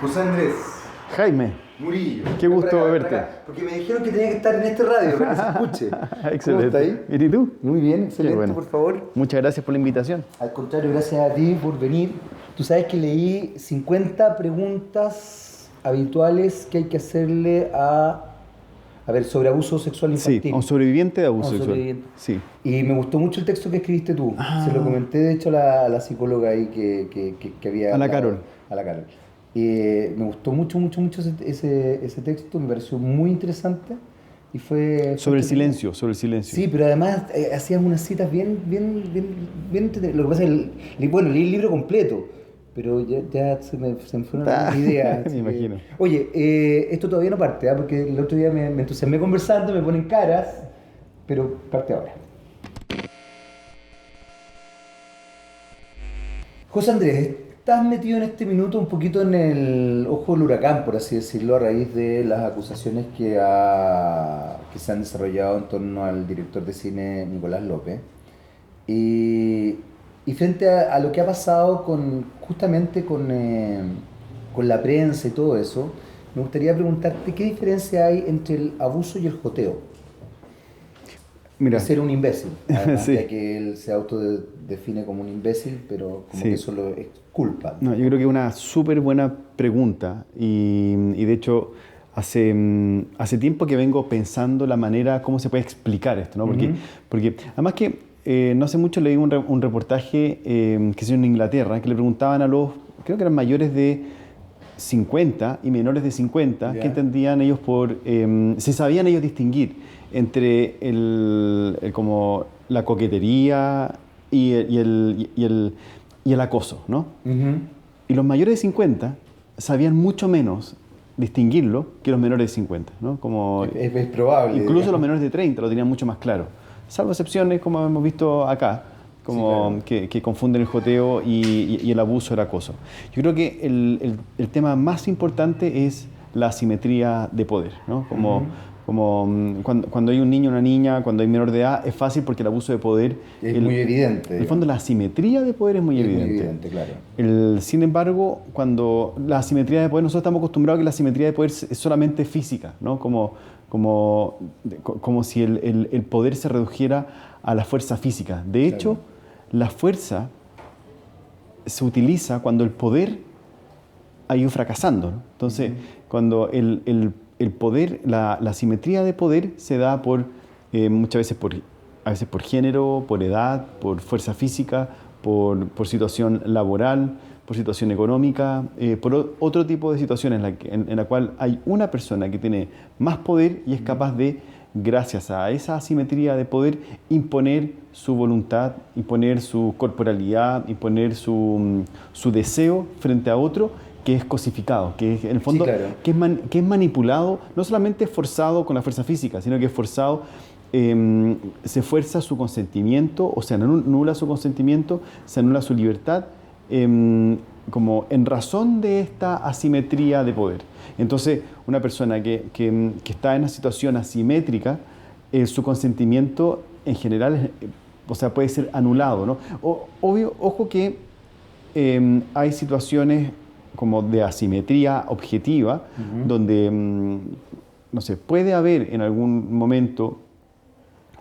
José Andrés Jaime, Murillo. qué Ven gusto para acá, verte. para acá, porque me dijeron que tenía que estar en este radio para que se escuche. Excelente. ¿Cómo está ahí? ¿Y tú? Muy bien, excelente, bueno. por favor. Muchas gracias por la invitación. Al contrario, gracias a ti por venir. Tú sabes que leí 50 preguntas habituales que hay que hacerle a ver, sobre abuso sexual infantil. Sí, a un sobreviviente de abuso A un sexual. sobreviviente. Sí. Y me gustó mucho el texto que escribiste tú. Ah. Se lo comenté, de hecho, a la psicóloga ahí que había... A la hablado. Carol. A la Carol. Me gustó mucho ese texto, me pareció muy interesante. Y fue Sobre el silencio, sobre el silencio. Sí, pero además hacías unas citas bien entretenidas. Lo que pasa es que, bueno, leí el libro completo, pero ya se me fueron las ideas. Me imagino. Oye, esto todavía no parte, ¿eh? Porque el otro día me entusiasmé conversando, me ponen caras, pero parte ahora. José Andrés, estás metido en este minuto un poquito en el ojo del huracán, por así decirlo, a raíz de las acusaciones que se han desarrollado en torno al director de cine Nicolás López. Y frente a lo que ha pasado justamente con la prensa y todo eso, me gustaría preguntarte qué diferencia hay entre el abuso y el joteo. Mira, De ser un imbécil, además, sí. ya que él se autodefine como un imbécil, pero como Sí. que eso lo es culpa. No, yo creo que es una súper buena pregunta y de hecho hace tiempo que vengo pensando la manera cómo se puede explicar esto, ¿no? Porque además que no hace mucho leí un reportaje que se hizo en Inglaterra que le preguntaban a los, creo que eran mayores de 50 y menores de 50, Ya. que entendían ellos si sabían ellos distinguir entre como la coquetería y el acoso, ¿no? Ujú. Y los mayores de 50 sabían mucho menos distinguirlo que los menores de 50, ¿no? Como Es probable. incluso digamos. los menores de 30 lo tenían mucho más claro. Salvo excepciones, como hemos visto acá, como Sí, claro. que confunden el joteo y el abuso, el acoso. Yo creo que el tema más importante es la asimetría de poder, ¿no? Cuando hay un niño o una niña, cuando hay menor de edad, es fácil porque el abuso de poder... Es muy evidente. En el fondo, la asimetría de poder es muy Es muy evidente. evidente, claro. Sin embargo, cuando la asimetría de poder, nosotros estamos acostumbrados a que la asimetría de poder es solamente física, ¿no? Como si el poder se redujera a la fuerza física. De hecho, Claro. la fuerza se utiliza cuando el poder ha ido fracasando, ¿no? Entonces, cuando el poder, la asimetría de poder se da muchas veces a veces por género, por edad, por fuerza física, por situación laboral, por situación económica, por otro tipo de situaciones en la cual hay una persona que tiene más poder y es capaz de, gracias a esa asimetría de poder, imponer su voluntad, imponer su corporalidad, imponer su deseo frente a otro que es cosificado, que es, en el fondo, Sí, claro. que es manipulado, no solamente forzado con la fuerza física, sino que es forzado, se fuerza su consentimiento, o se anula su consentimiento, se anula su libertad, como en razón de esta asimetría de poder. Entonces, una persona que está en una situación asimétrica, su consentimiento en general, o sea, puede ser anulado, ¿no? Ojo que hay situaciones como de asimetría objetiva, donde, no sé, puede haber en algún momento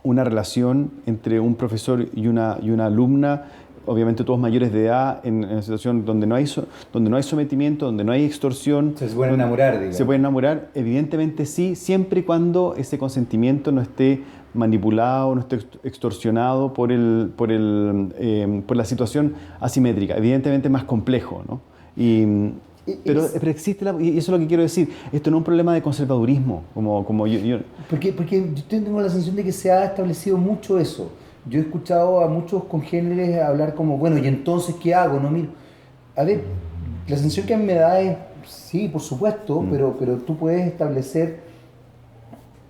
una relación entre un profesor y una alumna, obviamente todos mayores de edad, en una situación donde no hay sometimiento, donde no hay extorsión. Se pueden enamorar, digamos. Se pueden enamorar, evidentemente sí, siempre y cuando ese consentimiento no esté manipulado, no esté extorsionado por la situación asimétrica. Evidentemente es más complejo, ¿no? Pero existe y eso es lo que quiero decir. Esto no es un problema de conservadurismo, como yo. Porque yo tengo la sensación de que se ha establecido mucho eso. Yo he escuchado a muchos congéneres hablar como, bueno, ¿y entonces qué hago? No, mira, a ver, la sensación que a mí me da es, sí, por supuesto, pero tú puedes establecer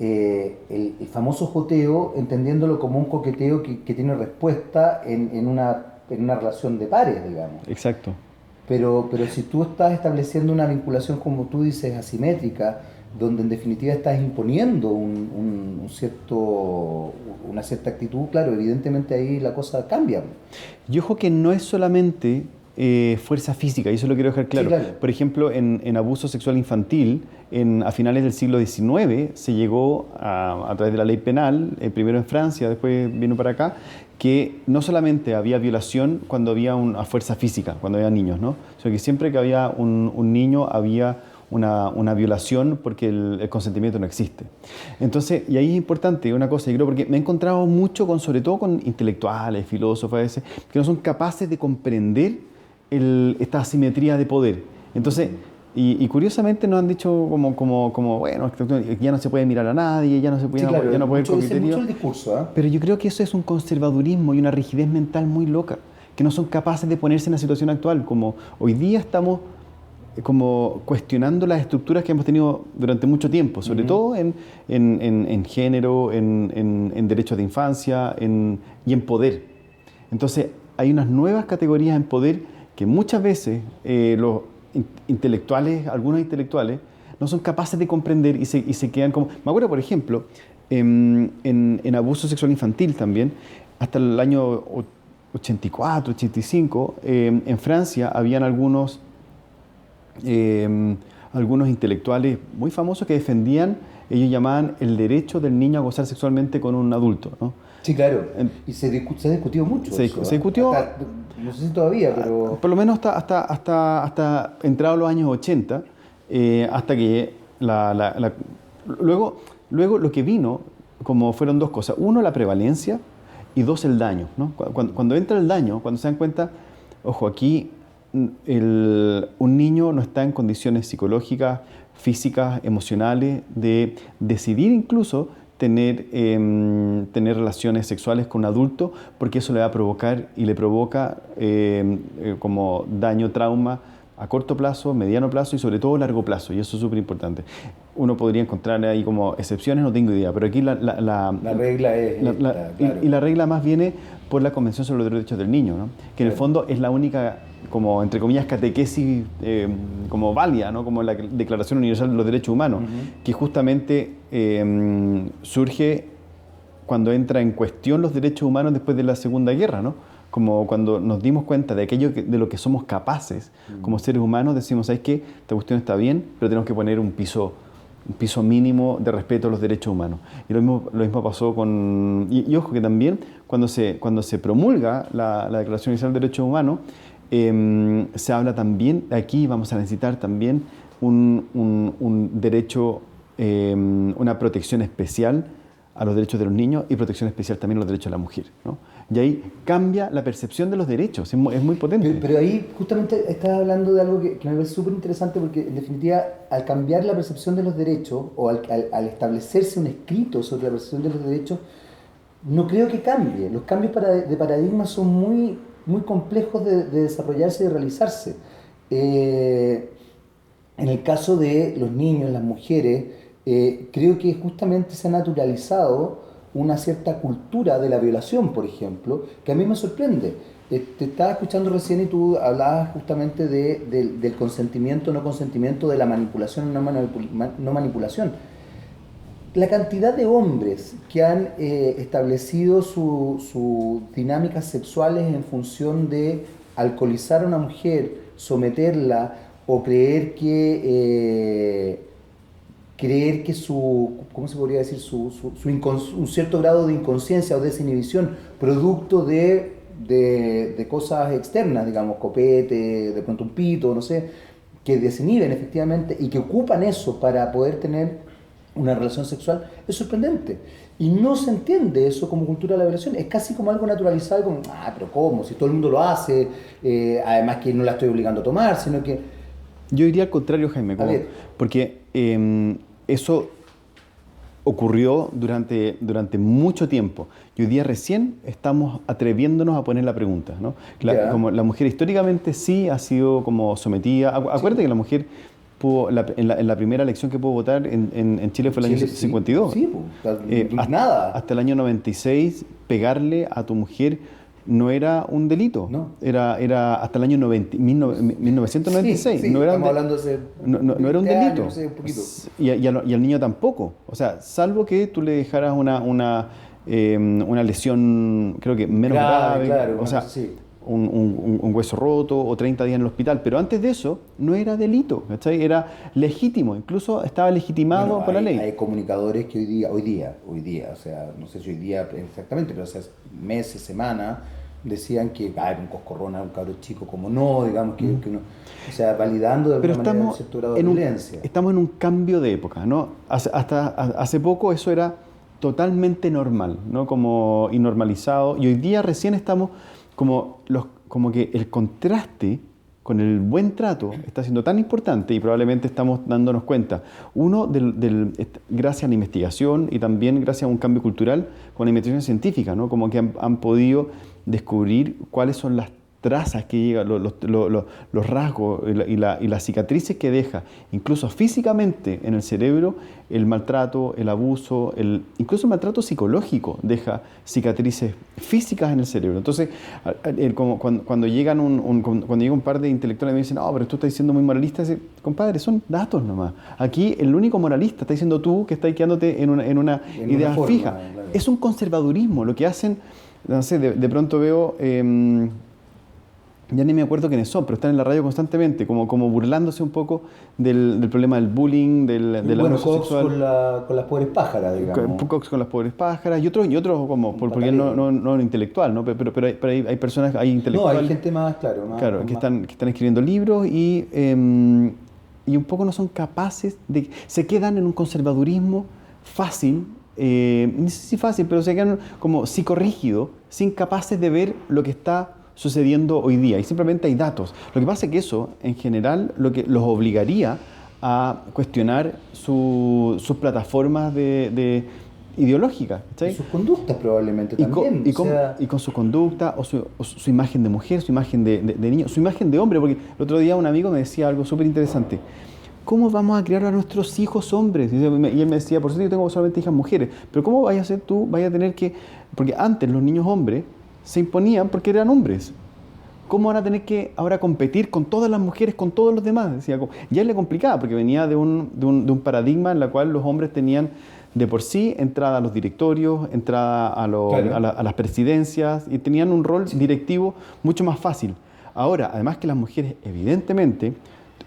el famoso joteo entendiéndolo como un coqueteo que tiene respuesta en una relación de pares, digamos. Exacto. Pero si tú estás estableciendo una vinculación, como tú dices, asimétrica, donde en definitiva estás imponiendo una cierta actitud, claro, evidentemente ahí la cosa cambia. Y ojo que no es solamente fuerza física, y eso lo quiero dejar claro. Sí, claro. Por ejemplo, en abuso sexual infantil, a finales del siglo XIX se llegó a través de la ley penal, primero en Francia, después vino para acá, que no solamente había violación cuando había una fuerza física, cuando había niños, ¿no? Sino que siempre que había un niño había una violación porque el consentimiento no existe. Entonces, y ahí es importante una cosa, yo creo, porque me he encontrado mucho sobre todo con intelectuales, filósofos a veces, que no son capaces de comprender esta asimetría de poder. Entonces, y curiosamente nos han dicho como bueno, ya no se puede mirar a nadie, ya no se puede, Sí, claro, ya no puede mucho, coquetería. mucho el discurso, ¿eh? Pero yo creo que eso es un conservadurismo y una rigidez mental muy loca, que no son capaces de ponerse en la situación actual. Como hoy día estamos como cuestionando las estructuras que hemos tenido durante mucho tiempo, sobre todo en género, en derechos de infancia y en poder. Entonces, hay unas nuevas categorías en poder que muchas veces los intelectuales, algunos intelectuales, no son capaces de comprender y se quedan como... Me acuerdo, por ejemplo, en abuso sexual infantil también, hasta el año 84, 85, en Francia habían algunos intelectuales muy famosos que defendían, ellos llamaban el derecho del niño a gozar sexualmente con un adulto, ¿no? Sí, claro. Y se ha discutido mucho Se discutió, no sé si todavía, pero... por lo menos hasta entrados los años 80, hasta que luego lo que vino, como fueron dos cosas. Uno, la prevalencia, y dos, el daño, ¿no? Cuando entra el daño, cuando se dan cuenta, ojo, aquí un niño no está en condiciones psicológicas, físicas, emocionales, de decidir incluso tener relaciones sexuales con un adulto, porque eso le va a provocar y le provoca como daño, trauma a corto plazo, mediano plazo y sobre todo largo plazo, y eso es súper importante. Uno podría encontrar ahí como excepciones, no tengo idea, pero aquí la regla es claro. Y la regla más viene por la Convención sobre los Derechos del Niño, ¿no? Que en el fondo es la única, como entre comillas, catequesis como válida, ¿no? Como la Declaración Universal de los Derechos Humanos, que justamente surge cuando entra en cuestión los derechos humanos después de la Segunda Guerra, ¿no? Como cuando nos dimos cuenta de aquello de lo que somos capaces como seres humanos, decimos, ¿sabes qué? Esta cuestión está bien, pero tenemos que poner un piso mínimo de respeto a los derechos humanos. Y lo mismo pasó con... Y ojo que también cuando se promulga la Declaración Universal de Derechos Humanos, se habla también, aquí vamos a necesitar también un derecho, una protección especial a los derechos de los niños y protección especial también a los derechos de la mujer, ¿no? Y ahí cambia la percepción de los derechos, es muy potente. Pero ahí justamente estás hablando de algo que me parece súper interesante, porque en definitiva, al cambiar la percepción de los derechos o al establecerse un escrito sobre la percepción de los derechos, no creo que cambie. Los cambios de paradigma son muy, muy complejos de desarrollarse y de realizarse. En el caso de los niños, las mujeres, creo que justamente se ha naturalizado una cierta cultura de la violación, por ejemplo, que a mí me sorprende. Te estaba escuchando recién y tú hablabas justamente del consentimiento, no consentimiento, de la manipulación, no manipulación. La cantidad de hombres que han establecido sus dinámicas sexuales en función de alcoholizar a una mujer, someterla o creer que ¿cómo se podría decir? Un cierto grado de inconsciencia o desinhibición, producto de cosas externas, digamos, copete, de pronto un pito, no sé, que desinhiben efectivamente y que ocupan eso para poder tener una relación sexual, es sorprendente. Y no se entiende eso como cultura de la violación, es casi como algo naturalizado, como, pero ¿cómo? Si todo el mundo lo hace, además que no la estoy obligando a tomar, sino que... Yo diría al contrario, Jaime, porque eso ocurrió durante mucho tiempo y hoy día recién estamos atreviéndonos a poner la pregunta, ¿no? Como la mujer históricamente sí ha sido como sometida. Acuérdate que la mujer pudo, en la primera elección que pudo votar en Chile fue el año 52. Sí, nada. Hasta el año 96 pegarle a tu mujer no era un delito, no. Era hasta el año 1996. Sí, no era estamos hablando de no era un delito. Años, un poquito. Y al niño tampoco. O sea, salvo que tú le dejaras una lesión, creo que menos grave. Claro, o sea, sí. un hueso roto o 30 días en el hospital, pero antes de eso no era delito, ¿cachai? Era legítimo, incluso estaba legitimado Bueno, por la ley. hay comunicadores que hoy día, o sea, no sé si hoy día exactamente, pero hace meses, semanas, decían que un coscorrón, un cabro chico, como no, digamos, que uno, o sea, validando de Pero alguna manera un estamos cierto grado de violencia. estamos en un cambio de época, ¿no? Hasta hace poco eso era totalmente normal, ¿no? Como y normalizado, y hoy día recién estamos como que el contraste con el buen trato está siendo tan importante y probablemente estamos dándonos cuenta, uno, gracias a la investigación y también gracias a un cambio cultural con la investigación científica, ¿no? Como que han podido descubrir cuáles son las trazas que llegan, los rasgos y las cicatrices que deja, incluso físicamente en el cerebro, el maltrato, el abuso, incluso el maltrato psicológico deja cicatrices físicas en el cerebro. Entonces, como cuando llegan cuando llega un par de intelectuales y me dicen, no, pero tú estás diciendo muy moralista, dice, compadre, son datos nomás. Aquí el único moralista está diciendo tú que estás quedándote en una idea forma, fija. claro. Es un conservadurismo, lo que hacen, no sé, de pronto veo... ya ni me acuerdo quiénes son, pero están en la radio constantemente, como burlándose un poco del problema del bullying, del abuso Cox sexual. con las pobres pájaras, digamos. Cox con las pobres pájaras, y otros como, porque él no es un intelectual, ¿no? Pero hay personas, hay intelectuales. No, hay gente más, claro. Claro, que están escribiendo libros y un poco no son capaces se quedan en un conservadurismo fácil, no sé si fácil, pero se quedan como psicorrígido, sin capaces de ver lo que está sucediendo hoy día, y simplemente hay datos. Lo que pasa es que eso, en general, lo que los obligaría a cuestionar sus plataformas ideológicas, ¿cachai? Y sus conductas probablemente también. Y con su conducta, o su imagen de mujer, su imagen de niño, su imagen de hombre, porque el otro día un amigo me decía algo súper interesante. ¿Cómo vamos a criar a nuestros hijos hombres? Y él me decía, por cierto, yo tengo solamente hijas mujeres, pero ¿cómo vayas a hacer tú? Vaya a tener que... Porque antes los niños hombres se imponían porque eran hombres. ¿Cómo van a tener que ahora competir con todas las mujeres, con todos los demás? Decía, ya le complicaba, porque venía de un paradigma en el cual los hombres tenían de por sí entrada a los directorios, entrada a las presidencias, y tenían un rol directivo mucho más fácil. Ahora, además que las mujeres, evidentemente,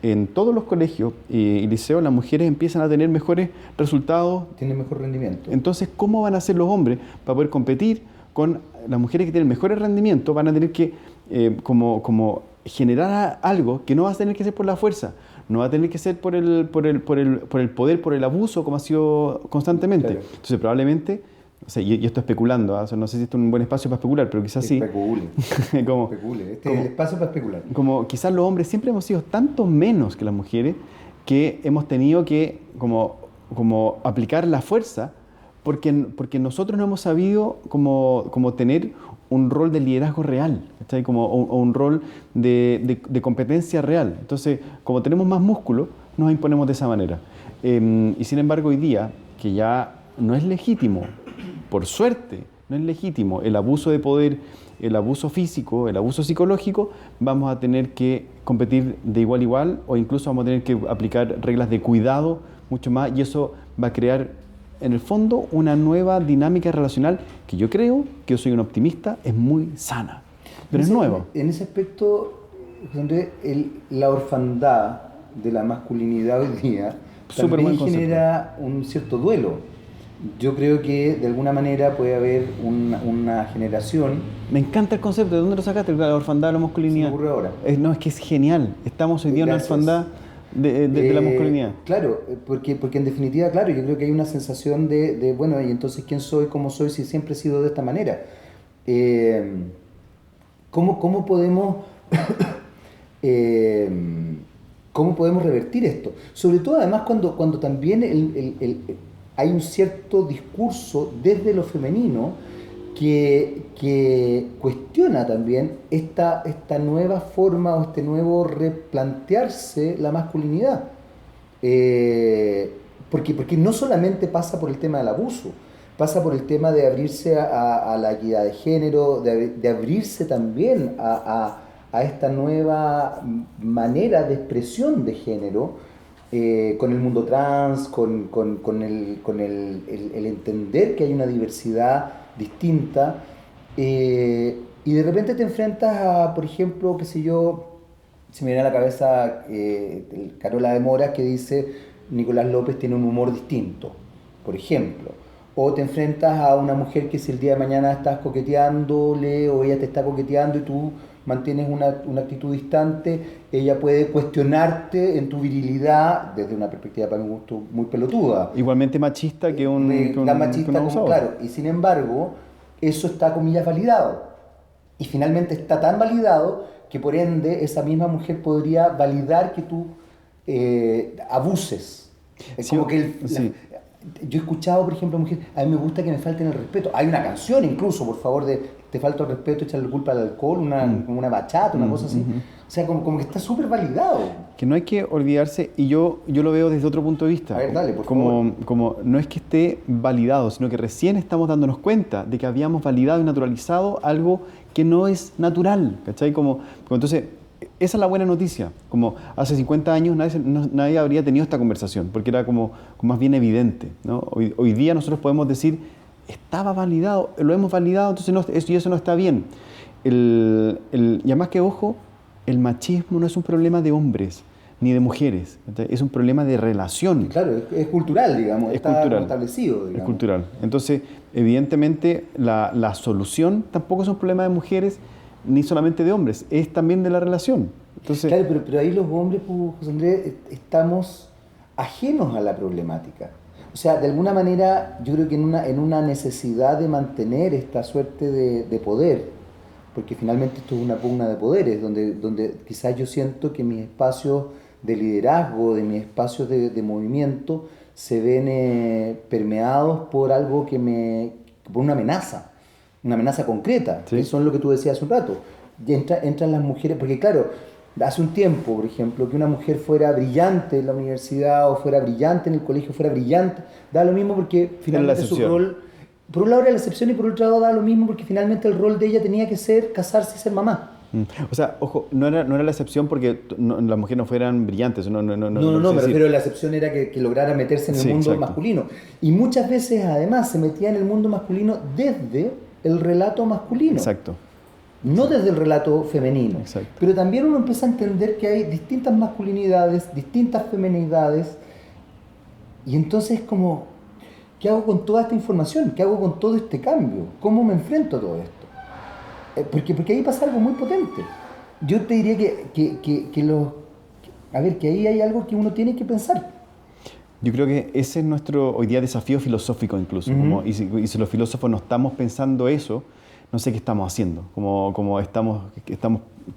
en todos los colegios y liceos, las mujeres empiezan a tener mejores resultados. Tienen mejor rendimiento. Entonces, ¿cómo van a hacer los hombres para poder competir con las mujeres que tienen mejores rendimientos? Van a tener que como generar algo que no va a tener que ser por la fuerza, no va a tener que ser por el poder, por el abuso, como ha sido constantemente. Claro. Entonces, probablemente, o sea, y esto especulando, ¿eh? No sé si esto es un buen espacio para especular, pero quizás sí. Especule. Este es el espacio para especular. Como quizás los hombres siempre hemos sido tanto menos que las mujeres que hemos tenido que como aplicar la fuerza porque nosotros no hemos sabido como tener un rol de liderazgo real, ¿sí? O un rol de competencia real. Entonces, como tenemos más músculo, nos imponemos de esa manera. Y sin embargo, hoy día, que ya no es legítimo, por suerte, no es legítimo el abuso de poder, el abuso físico, el abuso psicológico, vamos a tener que competir de igual a igual, o incluso vamos a tener que aplicar reglas de cuidado mucho más, y eso va a crear en el fondo una nueva dinámica relacional que yo creo, que yo soy un optimista, es muy sana, pero es nueva. En ese aspecto, José Andrés, la orfandad de la masculinidad hoy día también genera un cierto duelo. Yo creo que de alguna manera puede haber una generación... Me encanta el concepto, ¿de dónde lo sacaste? La orfandad de la masculinidad. Se me ocurre ahora. No, es que es genial, estamos hoy día en una orfandad de la masculinidad. Claro, porque en definitiva, claro, yo creo que hay una sensación bueno, y entonces ¿quién soy? ¿Cómo soy? Si siempre he sido de esta manera. ¿Cómo podemos cómo podemos revertir esto? Sobre todo además cuando también hay un cierto discurso desde lo femenino que cuestiona también esta nueva forma o este nuevo replantearse la masculinidad. Porque no solamente pasa por el tema del abuso, pasa por el tema de abrirse a la equidad de género, de abrirse también a esta nueva manera de expresión de género, con el mundo trans, con el entender que hay una diversidad distinta, Y de repente te enfrentas a, por ejemplo, qué sé yo, se me viene a la cabeza Carola de Mora que dice Nicolás López tiene un humor distinto, por ejemplo. O te enfrentas a una mujer que si el día de mañana estás coqueteándole o ella te está coqueteando y tú mantienes una actitud distante, ella puede cuestionarte en tu virilidad desde una perspectiva para mi gusto muy pelotuda. Igualmente machista que Tan machista un como, abusador. claro, y sin embargo, eso está, comillas, validado. Y finalmente está tan validado que por ende esa misma mujer podría validar que tú abuses. Es Sí, como que sí. yo he escuchado, por ejemplo, a mujeres, a mí me gusta que me falten el respeto. Hay una canción incluso, por favor, de te falta el respeto, echarle culpa al alcohol, una bachata, una cosa así. O sea, como que está súper validado. Que no hay que olvidarse, y yo lo veo desde otro punto de vista. A ver, dale, por favor. Como no es que esté validado, sino que recién estamos dándonos cuenta de que habíamos validado y naturalizado algo que no es natural, ¿cachai? Como entonces, esa es la buena noticia. Como hace 50 años nadie habría tenido esta conversación, porque era como más bien evidente, ¿no? Hoy día nosotros podemos decir, estaba validado, lo hemos validado, entonces eso no está bien. Y además que, ojo, el machismo no es un problema de hombres ni de mujeres, es un problema de relación. Claro, es cultural, digamos, Es está cultural. establecido, digamos. Es cultural. Entonces, evidentemente, la solución tampoco es un problema de mujeres ni solamente de hombres, es también de la relación. Entonces, Claro, pero ahí los hombres, pues, José Andrés, estamos ajenos a la problemática. O sea, de alguna manera, yo creo que en una necesidad de mantener esta suerte de poder, porque finalmente esto es una pugna de poderes, donde quizás yo siento que mis espacios de liderazgo, de mis espacios de movimiento, se ven permeados por algo por una amenaza concreta, sí. que son lo que tú decías hace un rato. Y entran las mujeres, porque claro, hace un tiempo, por ejemplo, que una mujer fuera brillante en la universidad o fuera brillante en el colegio, fuera brillante, da lo mismo porque finalmente su rol, por un lado era la excepción y por otro lado da lo mismo porque finalmente el rol de ella tenía que ser casarse y ser mamá. O sea, ojo, no era la excepción porque las mujeres no fueran brillantes. No, Me refiero a la excepción era que lograra meterse en el mundo exacto. masculino. Y muchas veces además se metía en el mundo masculino desde el relato masculino. Exacto. No desde el relato femenino. Exacto. Pero también uno empieza a entender que hay distintas masculinidades, distintas feminidades. Y entonces como, ¿qué hago con toda esta información? ¿Qué hago con todo este cambio? ¿Cómo me enfrento a todo esto? Porque ahí pasa algo muy potente. Yo te diría que ahí hay algo que uno tiene que pensar. Yo creo que ese es nuestro hoy día desafío filosófico incluso. Y si los filósofos no estamos pensando eso, no sé qué estamos haciendo, como estamos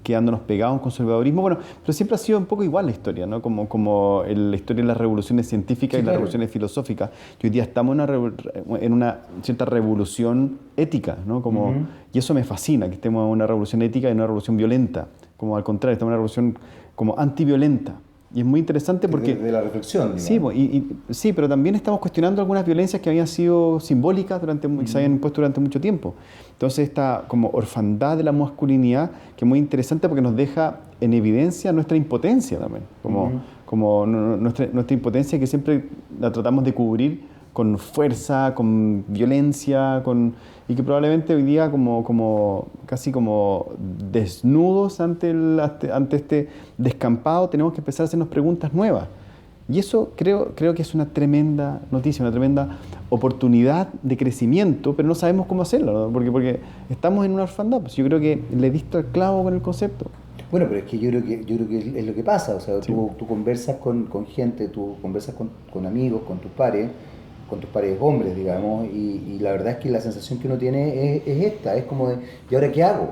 quedándonos pegados a un conservadurismo. Bueno, pero siempre ha sido un poco igual la historia, ¿no? Como la historia de las revoluciones científicas y las revoluciones filosóficas. Y hoy día estamos en una cierta revolución ética, ¿no? Y eso me fascina, que estemos en una revolución ética y en una revolución violenta. Como al contrario, estamos en una revolución como antiviolenta. Y es muy interesante porque... De la reflexión, digamos. Sí, sí, pero también estamos cuestionando algunas violencias que habían sido simbólicas, que se habían impuesto durante mucho tiempo. Entonces esta como orfandad de la masculinidad, que es muy interesante porque nos deja en evidencia nuestra impotencia también. Nuestra impotencia que siempre la tratamos de cubrir con fuerza, con violencia, y que probablemente hoy día casi como desnudos ante este descampado tenemos que empezar a hacernos preguntas nuevas. Y eso creo que es una tremenda noticia, una tremenda oportunidad de crecimiento, pero no sabemos cómo hacerlo, ¿no? Porque estamos en una orfandad. Pues yo creo que le diste al clavo con el concepto. Bueno, pero es que yo creo que es lo que pasa. O sea, Sí. tú conversas con gente, tú conversas con amigos, con tus pares hombres, digamos, y la verdad es que la sensación que uno tiene es esta, es como de, ¿y ahora qué hago?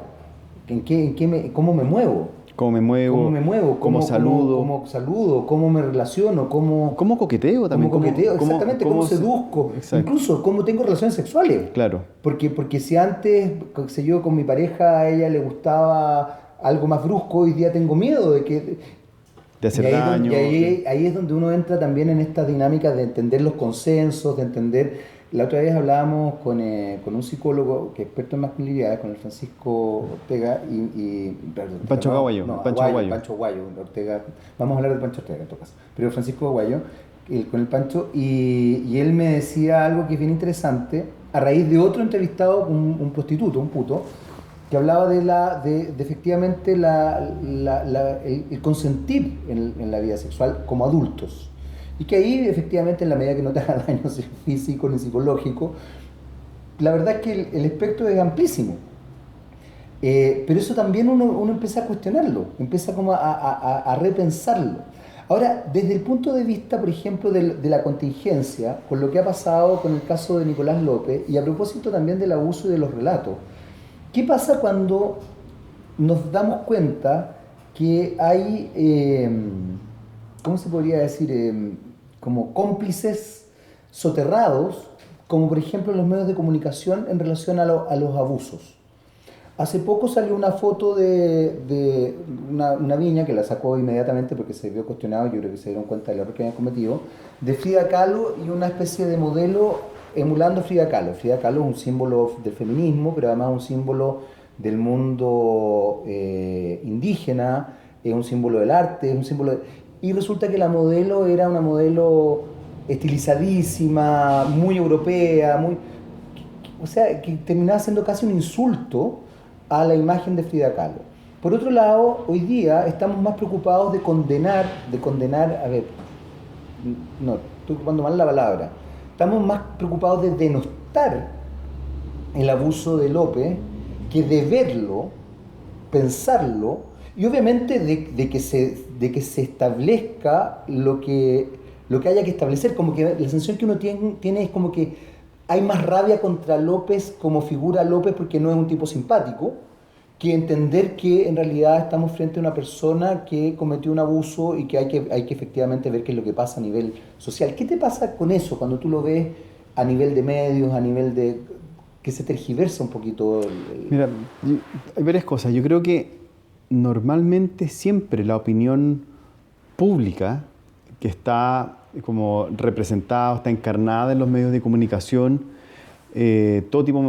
¿Cómo me muevo? ¿Cómo me muevo? ¿Cómo saludo? ¿Cómo saludo? ¿Cómo me relaciono? ¿Cómo coqueteo también? ¿Cómo coqueteo? Exactamente, ¿cómo seduzco? Exacto. Incluso, ¿cómo tengo relaciones sexuales? Claro. Porque si antes, qué sé yo, con mi pareja a ella le gustaba algo más brusco, hoy día tengo miedo de hacer daño. Ahí es donde uno entra también en esta dinámica de entender los consensos, de entender... La otra vez hablábamos con un psicólogo que es experto en masculinidad, con el Francisco Ortega Pancho Aguayo. Pancho Aguayo, Ortega. Vamos a hablar de Pancho Ortega en todo caso. Pero Francisco Aguayo, con el Pancho, y él me decía algo que es bien interesante, a raíz de otro entrevistado, un prostituto, un puto, que hablaba de efectivamente el consentir en la vida sexual como adultos. Y que ahí efectivamente en la medida que no te haga daño físico ni psicológico, la verdad es que el espectro es amplísimo. Pero eso también uno empieza a cuestionarlo, empieza como a repensarlo. Ahora, desde el punto de vista, por ejemplo, de la contingencia, con lo que ha pasado con el caso de Nicolás López, y a propósito también del abuso y de los relatos, ¿qué pasa cuando nos damos cuenta que hay, ¿cómo se podría decir? Como cómplices soterrados, como por ejemplo los medios de comunicación en relación a los abusos. Hace poco salió una foto de una niña que la sacó inmediatamente porque se vio cuestionado, yo creo que se dieron cuenta del error que habían cometido, de Frida Kahlo y una especie de modelo emulando Frida Kahlo. Frida Kahlo es un símbolo del feminismo, pero además un símbolo del mundo indígena, es un símbolo del arte, es un símbolo y resulta que la modelo era una modelo estilizadísima, muy europea, o sea, que terminaba siendo casi un insulto a la imagen de Frida Kahlo. Por otro lado, hoy día estamos más preocupados de condenar, a ver, no, estoy ocupando mal la palabra, estamos más preocupados de denostar el abuso de López que de verlo, pensarlo, y obviamente de que se establezca lo que haya que establecer, como que la sensación que uno tiene es como que hay más rabia contra López como figura López porque no es un tipo simpático, que entender que en realidad estamos frente a una persona que cometió un abuso y que hay que efectivamente ver qué es lo que pasa a nivel social. ¿Qué te pasa con eso cuando tú lo ves a nivel de medios, a nivel de que se tergiversa un poquito? Mira, hay varias cosas. Yo creo que normalmente siempre la opinión pública que está como representada, está encarnada en los medios de comunicación, todo tipo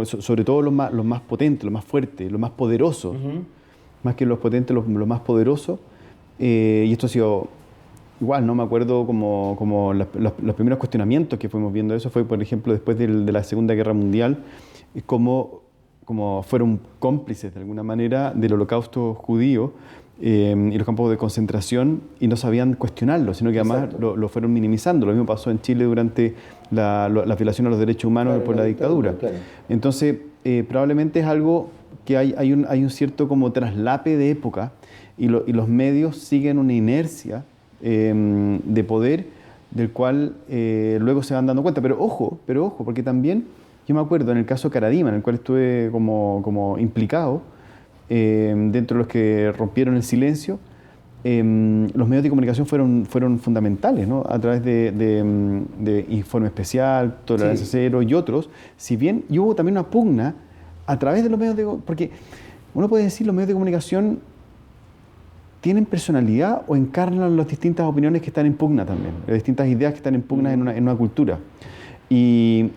sobre todo los más potentes, los más fuertes, los más poderosos, más que los potentes, los más poderosos, y esto ha sido igual, ¿no? Me acuerdo como los primeros cuestionamientos que fuimos viendo eso fue, por ejemplo, después de la Segunda Guerra Mundial, como fueron cómplices de alguna manera del holocausto judío y los campos de concentración y no sabían cuestionarlo, sino que además lo fueron minimizando. Lo mismo pasó en Chile durante la violación a los derechos humanos por la dictadura. Claro. Entonces, probablemente es algo que hay un cierto como traslape de época y los medios siguen una inercia de poder del cual luego se van dando cuenta. Pero ojo, porque también yo me acuerdo en el caso Caradima, en el cual estuve como implicado, dentro de los que rompieron el silencio, los medios de comunicación fueron fundamentales, ¿no? A través de Informe Especial, Tolerancia Cero y otros, si bien y hubo también una pugna a través de los medios de comunicación, porque uno puede decir los medios de comunicación tienen personalidad o encarnan las distintas opiniones que están en pugna también, las distintas ideas que están en pugna en una cultura. Y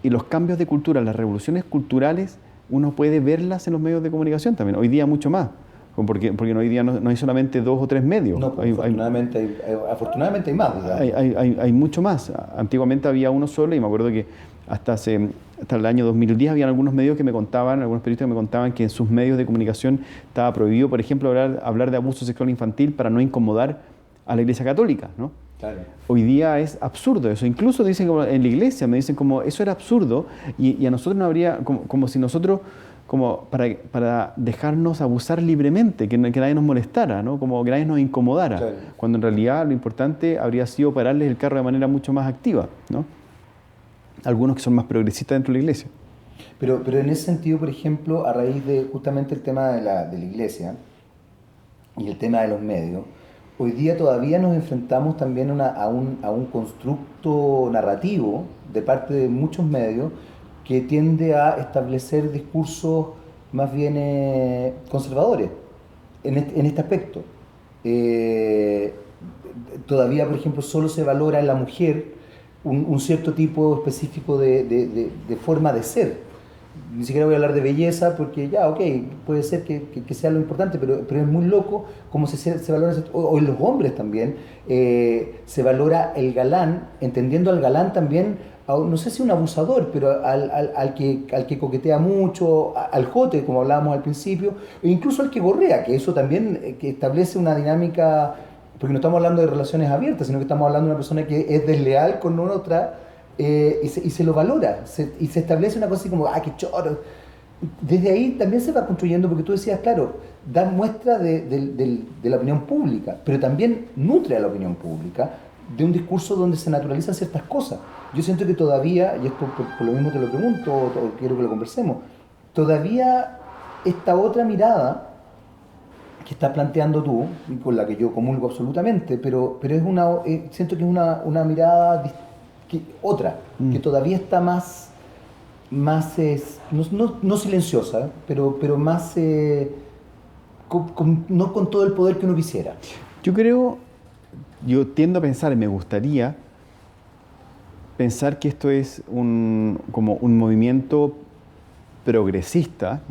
los cambios de cultura, las revoluciones culturales, uno puede verlas en los medios de comunicación también, hoy día mucho más, porque hoy día no hay solamente 2 o 3 medios. No, afortunadamente hay más. Hay mucho más. Antiguamente había uno solo y me acuerdo que hasta el año 2010 había algunos medios que me contaban, algunos periodistas que me contaban que en sus medios de comunicación estaba prohibido, por ejemplo, hablar de abuso sexual infantil para no incomodar a la Iglesia Católica, ¿no? Claro. Hoy día es absurdo eso. Incluso dicen como en la iglesia, me dicen como eso era absurdo y a nosotros no habría, como si nosotros, como para dejarnos abusar libremente, que nadie nos molestara, ¿no? Como que nadie nos incomodara, claro. Cuando en realidad lo importante habría sido pararles el carro de manera mucho más activa, ¿no? Algunos que son más progresistas dentro de la iglesia. Pero en ese sentido, por ejemplo, a raíz de justamente el tema de la iglesia y el tema de los medios, hoy día todavía nos enfrentamos también a un constructo narrativo de parte de muchos medios que tiende a establecer discursos más bien conservadores en este aspecto. Todavía, por ejemplo, solo se valora en la mujer un cierto tipo específico de forma de ser. ni siquiera voy a hablar de belleza, porque ya, ok, puede ser que sea lo importante, pero es muy loco cómo se valora, o en los hombres también, se valora el galán, entendiendo al galán también, no sé si un abusador, pero al que coquetea mucho, al jote, como hablábamos al principio, e incluso al que gorrea, que eso también que establece una dinámica, porque no estamos hablando de relaciones abiertas, sino que estamos hablando de una persona que es desleal con una otra, y se lo valora, y se establece una cosa así como, ¡ah, qué choro! Desde ahí también se va construyendo, porque tú decías, claro, da muestra de la opinión pública, pero también nutre a la opinión pública de un discurso donde se naturalizan ciertas cosas. Yo siento que todavía, y esto por lo mismo te lo pregunto, o quiero que lo conversemos, todavía esta otra mirada que estás planteando tú, y con la que yo comulgo absolutamente, pero es siento que es una mirada otra, que todavía está más no silenciosa, pero más, no con todo el poder que uno quisiera. Yo tiendo a pensar, y me gustaría pensar que esto es como un movimiento progresista,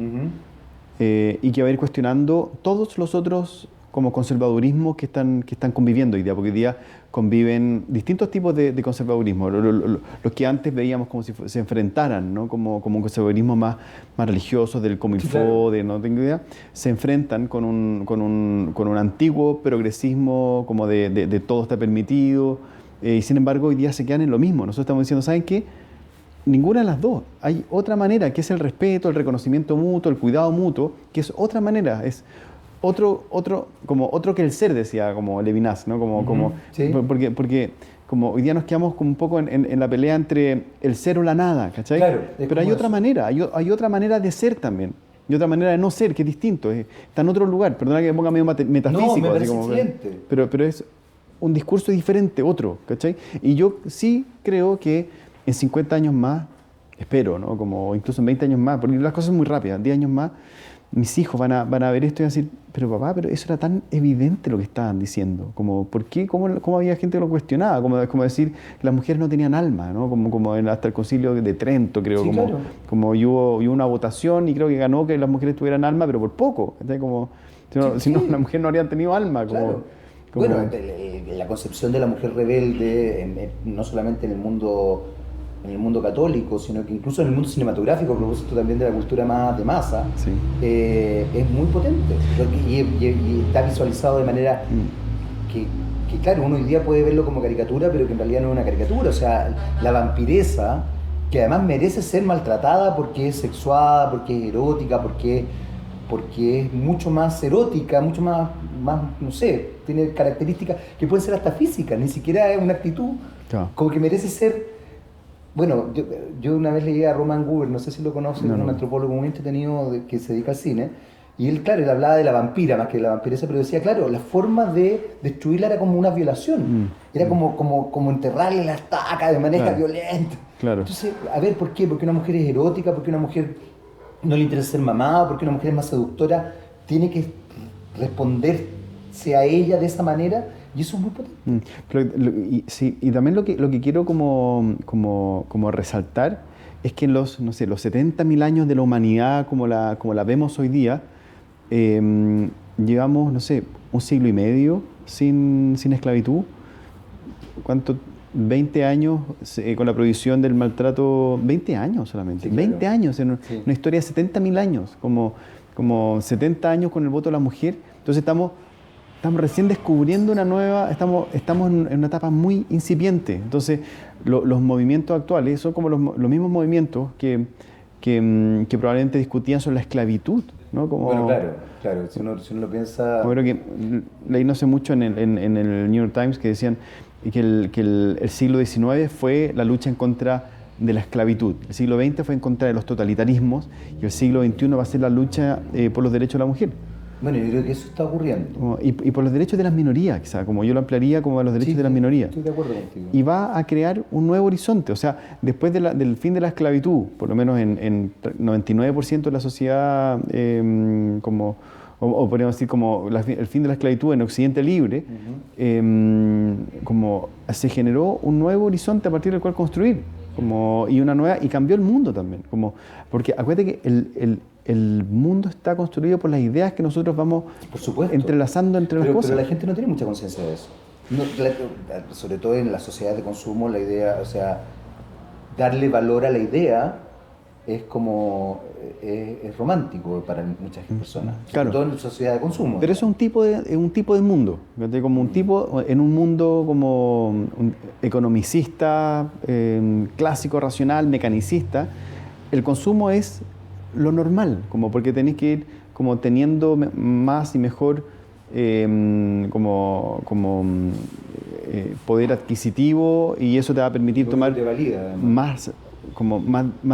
y que va a ir cuestionando todos los otros como conservadurismos que están conviviendo hoy día, porque hoy día conviven distintos tipos de conservadurismo, los que antes veíamos como si se enfrentaran, ¿no? como un conservadurismo más religioso, del Comilfo, claro, de no tengo idea, se enfrentan con un antiguo progresismo como de todo está permitido, y sin embargo hoy día se quedan en lo mismo. Nosotros estamos diciendo, ¿saben qué? Ninguna de las dos. Hay otra manera, que es el respeto, el reconocimiento mutuo, el cuidado mutuo, que es otra manera, es otro que el ser, decía como Levinas, ¿no? Sí. Porque como hoy día nos quedamos como un poco en la pelea entre el ser o la nada, ¿cachai? Claro, pero hay otra manera, hay otra manera de ser también. Y otra manera de no ser, que es distinto, está en otro lugar. Perdona que me ponga medio metafísico. No, me parece así como, excelente. pero es un discurso diferente, otro, ¿cachai? Y yo sí creo que en 50 años más, espero, ¿no? Como incluso en 20 años más, porque las cosas son muy rápidas, 10 años más, mis hijos van a ver esto y van a decir, pero papá, pero eso era tan evidente lo que estaban diciendo, como, ¿por qué? ¿Cómo había gente que lo cuestionaba? Como decir que las mujeres no tenían alma, ¿no? Como hasta el concilio de Trento, creo, sí, claro. Como hubo una votación y creo que ganó que las mujeres tuvieran alma, pero por poco, ¿sí? Como, si no, las mujeres no habrían tenido alma. Claro. Bueno, la concepción de la mujer rebelde, no solamente en el mundo católico, sino que incluso en el mundo cinematográfico, a propósito también de la cultura más de masa, sí, es muy potente y está visualizado de manera que, claro, uno hoy día puede verlo como caricatura, pero que en realidad no es una caricatura. O sea, la vampiresa, que además merece ser maltratada porque es sexuada, porque es erótica, porque es mucho más erótica, mucho más, no sé, tiene características que pueden ser hasta físicas, ni siquiera es una actitud, claro, como que merece ser. Bueno, yo una vez leí a Roman Guber, no sé si lo conocen, un antropólogo muy entretenido que se dedica al cine, y él, claro, él hablaba de la vampira más que de la vampiresa, pero decía, claro, la forma de destruirla era como una violación, era como enterrarle la estaca de manera violenta. Claro. Entonces, a ver, ¿por qué? Porque una mujer es erótica, porque una mujer no le interesa ser mamá, porque una mujer es más seductora, tiene que responderse a ella de esa manera. Y eso es muy potente. Y también lo que quiero como resaltar es que en los 70.000 años de la humanidad como la vemos hoy día, llevamos, no sé, un siglo y medio sin esclavitud. ¿Cuánto? 20 años con la prohibición del maltrato, 20 años solamente, sí, claro. 20 años en una historia de 70.000 años, como 70 años con el voto de la mujer. Entonces estamos recién descubriendo una nueva, estamos en una etapa muy incipiente. Entonces, los movimientos actuales son como los mismos movimientos que probablemente discutían sobre la esclavitud, ¿no? Bueno, claro, si uno lo piensa. Yo creo que leí no sé mucho en el New York Times que decían que el siglo XIX fue la lucha en contra de la esclavitud, el siglo XX fue en contra de los totalitarismos y el siglo XXI va a ser la lucha por los derechos de la mujer. Bueno, yo creo que eso está ocurriendo. Y por los derechos de las minorías, quizá, como yo lo ampliaría como a los derechos de las minorías. Estoy de acuerdo contigo. Y va a crear un nuevo horizonte. O sea, después del fin de la esclavitud, por lo menos en 99% de la sociedad, o podríamos decir como el fin de la esclavitud en Occidente libre, como se generó un nuevo horizonte a partir del cual construir. y una nueva, y cambió el mundo también, porque acuérdate que el mundo está construido por las ideas que nosotros vamos Por supuesto. entrelazando entre las cosas. Pero la gente no tiene mucha conciencia de eso. Sobre todo en la sociedad de consumo, la idea, o sea, darle valor a la idea es como es romántico para muchas personas, Claro. sobre todo en la sociedad de consumo. Pero eso es un tipo de mundo, ¿verdad? Como un tipo, en un mundo como un economicista, clásico, racional, mecanicista, el consumo es lo normal, como porque tenéis que ir como teniendo más y mejor poder adquisitivo, y eso te va a permitir tomar Te valida, más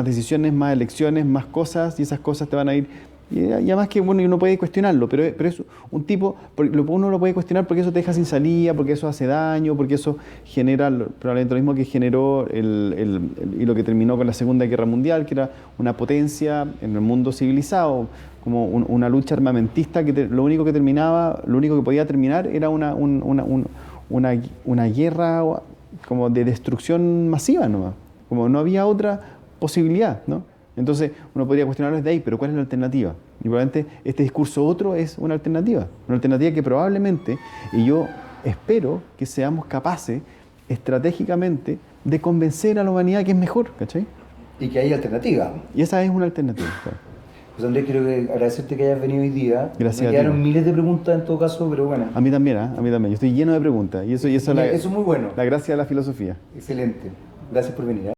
decisiones, más elecciones, más cosas, y esas cosas te van a ir. Y además que, bueno, uno puede cuestionarlo, pero es un tipo, uno lo puede cuestionar porque eso te deja sin salida, porque eso hace daño, porque eso genera probablemente lo mismo que generó y lo que terminó con la Segunda Guerra Mundial, que era una potencia en el mundo civilizado, como una lucha armamentista que lo único que podía terminar era una guerra como de destrucción masiva nomás, como no había otra posibilidad, ¿no? Entonces uno podría cuestionarlo desde ahí, pero ¿cuál es la alternativa? Y probablemente este discurso otro es una alternativa que probablemente, y yo espero que seamos capaces estratégicamente de convencer a la humanidad que es mejor, ¿cachai? Y que hay alternativa. Y esa es una alternativa, claro. Pues Andrés, quiero agradecerte que hayas venido hoy día. Gracias Me a ti. quedaron miles de preguntas en todo caso, pero bueno. A mí también, a mí también. Yo estoy lleno de preguntas y eso es Eso es muy bueno. la gracia de la filosofía. Excelente. Gracias por venir.